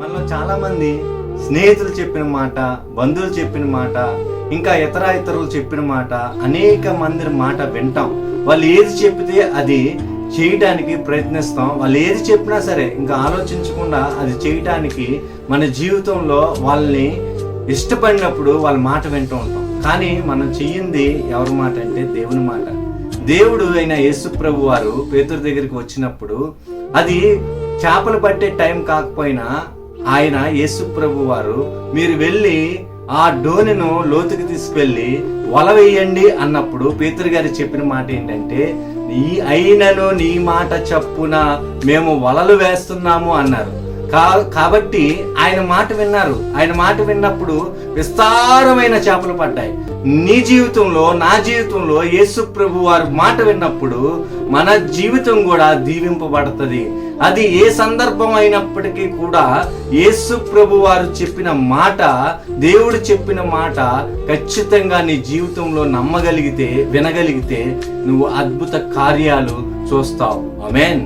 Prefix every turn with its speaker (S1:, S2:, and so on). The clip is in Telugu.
S1: మనలో చాలా మంది స్నేహితులు చెప్పిన మాట, బంధువులు చెప్పిన మాట, ఇంకా ఇతరులు చెప్పిన మాట, అనేక మంది మాట వింటాం. వాళ్ళు ఏది చెప్తే అది చేయటానికి ప్రయత్నిస్తాం. వాళ్ళు ఏది చెప్పినా సరే ఇంకా ఆలోచించకుండా అది చేయటానికి మన జీవితంలో వాళ్ళని ఇష్టపడినప్పుడు వాళ్ళ మాట వింటూ ఉంటాం. కానీ మనం చెయ్యింది ఎవరి మాట అంటే దేవుని మాట. దేవుడు అయిన యేసు ప్రభు వారు పేతురు దగ్గరికి వచ్చినప్పుడు అది చేపలు పట్టే టైం కాకపోయినా ఆయన యేసు ప్రభు వారు మీరు వెళ్ళి ఆ డోనును లోతుకి తీసుకెళ్ళి వల వేయండి అన్నప్పుడు పేతురు గారు చెప్పిన మాట ఏంటంటే, అయినను నీ మాట చప్పున మేము వలలు వేస్తున్నాము అన్నారు. కాబట్టి ఆయన మాట విన్నారు. ఆయన మాట విన్నప్పుడు విస్తారమైన చేపలు పడ్డాయి. నీ జీవితంలో, నా జీవితంలో యేసు ప్రభు వారు మాట విన్నప్పుడు మన జీవితం కూడా దీవింపబడుతుంది. అది ఏ సందర్భం అయినప్పటికీ కూడా యేసు ప్రభు వారు చెప్పిన మాట, దేవుడు చెప్పిన మాట ఖచ్చితంగా నీ జీవితంలో నమ్మగలిగితే, వినగలిగితే నువ్వు అద్భుత కార్యాలు చూస్తావు. ఆమేన్.